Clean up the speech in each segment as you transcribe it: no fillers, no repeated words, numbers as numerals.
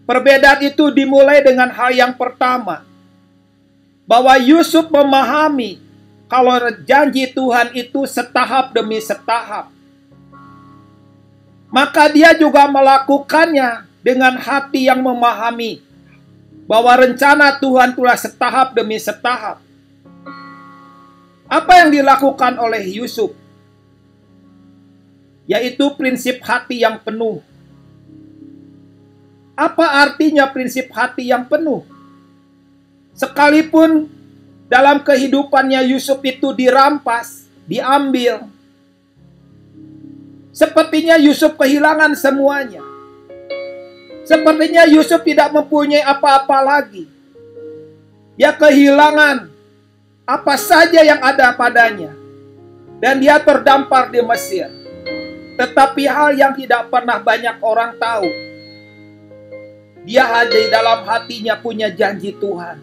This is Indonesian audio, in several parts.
Perbedaan itu dimulai dengan hal yang pertama, bahwa Yusuf memahami kalau janji Tuhan itu setahap demi setahap. Maka dia juga melakukannya dengan hati yang memahami bahwa rencana Tuhan telah setahap demi setahap. Apa yang dilakukan oleh Yusuf? Yaitu prinsip hati yang penuh. Apa artinya prinsip hati yang penuh? Sekalipun dalam kehidupannya Yusuf itu dirampas, diambil, sepertinya Yusuf kehilangan semuanya. Sepertinya Yusuf tidak mempunyai apa-apa lagi. Dia kehilangan apa saja yang ada padanya. Dan dia terdampar di Mesir. Tetapi hal yang tidak pernah banyak orang tahu, dia ada di dalam hatinya punya janji Tuhan.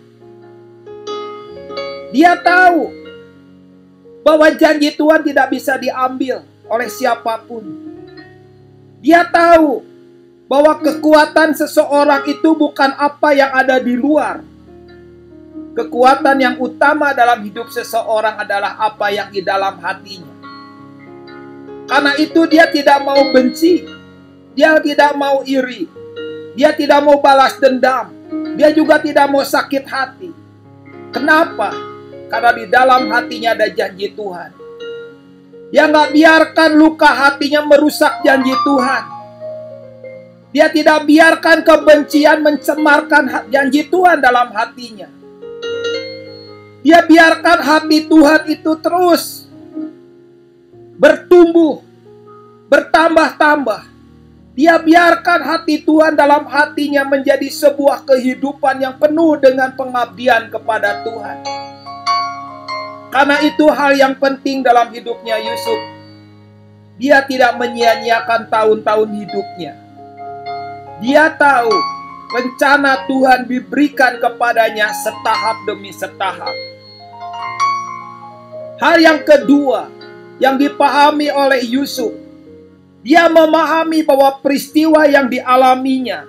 Dia tahu bahwa janji Tuhan tidak bisa diambil oleh siapapun. Dia tahu bahwa kekuatan seseorang itu bukan apa yang ada di luar. Kekuatan yang utama dalam hidup seseorang adalah apa yang di dalam hatinya. Karena itu dia tidak mau benci, dia tidak mau iri, dia tidak mau balas dendam, dia juga tidak mau sakit hati. Kenapa? Karena di dalam hatinya ada janji Tuhan. Dia nggak biarkan luka hatinya merusak janji Tuhan. Dia tidak biarkan kebencian mencemarkan janji Tuhan dalam hatinya. Dia biarkan hati Tuhan itu terus bertumbuh, bertambah-tambah. Dia biarkan hati Tuhan dalam hatinya menjadi sebuah kehidupan yang penuh dengan pengabdian kepada Tuhan. Karena itu hal yang penting dalam hidupnya Yusuf. Dia tidak menyia-nyiakan tahun-tahun hidupnya. Dia tahu rencana Tuhan diberikan kepadanya setahap demi setahap. Hal yang kedua yang dipahami oleh Yusuf, dia memahami bahwa peristiwa yang dialaminya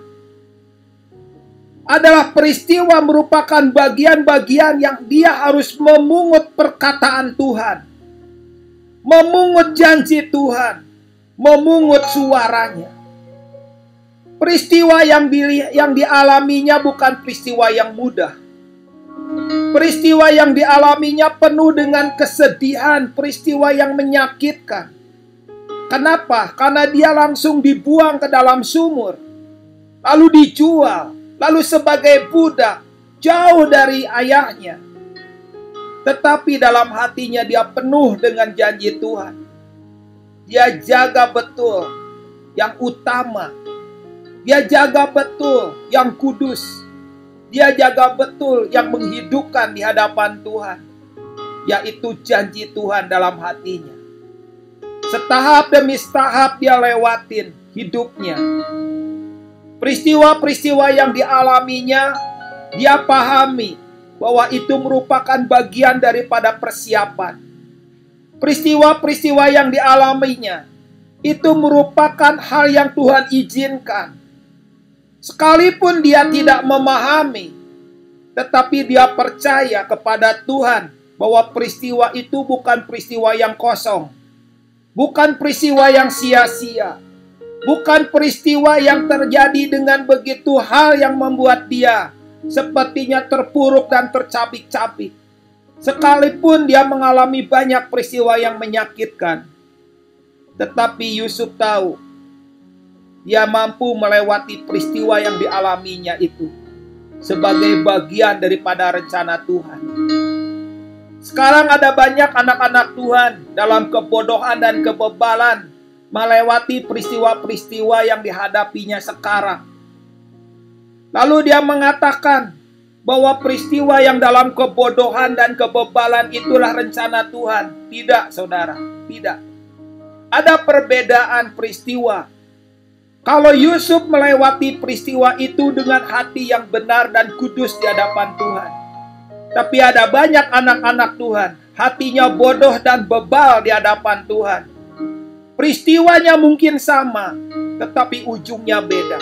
adalah peristiwa merupakan bagian-bagian yang dia harus memungut perkataan Tuhan, memungut janji Tuhan, memungut suaranya. Peristiwa yang dialaminya bukan peristiwa yang mudah. Peristiwa yang dialaminya penuh dengan kesedihan, peristiwa yang menyakitkan. Kenapa? Karena dia langsung dibuang ke dalam sumur, lalu dijual, lalu sebagai budak, jauh dari ayahnya. Tetapi dalam hatinya dia penuh dengan janji Tuhan. Dia jaga betul yang utama. Dia jaga betul yang kudus. Dia jaga betul yang menghidupkan di hadapan Tuhan, yaitu janji Tuhan dalam hatinya. Setahap demi setahap dia lewatin hidupnya. Peristiwa-peristiwa yang dialaminya, dia pahami bahwa itu merupakan bagian daripada persiapan. Peristiwa-peristiwa yang dialaminya, itu merupakan hal yang Tuhan izinkan. Sekalipun dia tidak memahami, tetapi dia percaya kepada Tuhan bahwa peristiwa itu bukan peristiwa yang kosong, bukan peristiwa yang sia-sia, bukan peristiwa yang terjadi dengan begitu hal yang membuat dia sepertinya terpuruk dan tercapik-capik. Sekalipun dia mengalami banyak peristiwa yang menyakitkan, tetapi Yusuf tahu dia mampu melewati peristiwa yang dialaminya itu sebagai bagian daripada rencana Tuhan. Sekarang ada banyak anak-anak Tuhan dalam kebodohan dan kebebalan melewati peristiwa-peristiwa yang dihadapinya sekarang. Lalu dia mengatakan bahwa peristiwa yang dalam kebodohan dan kebebalan itulah rencana Tuhan. Tidak, saudara, tidak. Ada perbedaan peristiwa. Kalau Yusuf melewati peristiwa itu dengan hati yang benar dan kudus di hadapan Tuhan. Tapi ada banyak anak-anak Tuhan, hatinya bodoh dan bebal di hadapan Tuhan. Peristiwanya mungkin sama, tetapi ujungnya beda.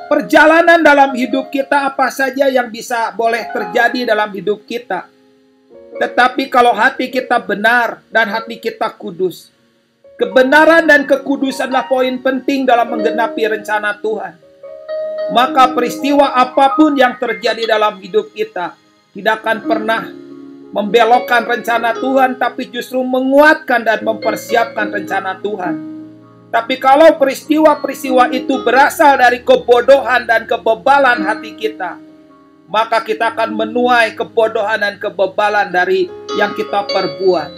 Perjalanan dalam hidup kita apa saja yang boleh terjadi dalam hidup kita. Tetapi kalau hati kita benar dan hati kita kudus, kebenaran dan kekudusanlah poin penting dalam menggenapi rencana Tuhan. Maka peristiwa apapun yang terjadi dalam hidup kita tidak akan pernah membelokkan rencana Tuhan, tapi justru menguatkan dan mempersiapkan rencana Tuhan. Tapi kalau peristiwa-peristiwa itu berasal dari kebodohan dan kebebalan hati kita, maka kita akan menuai kebodohan dan kebebalan dari yang kita perbuat.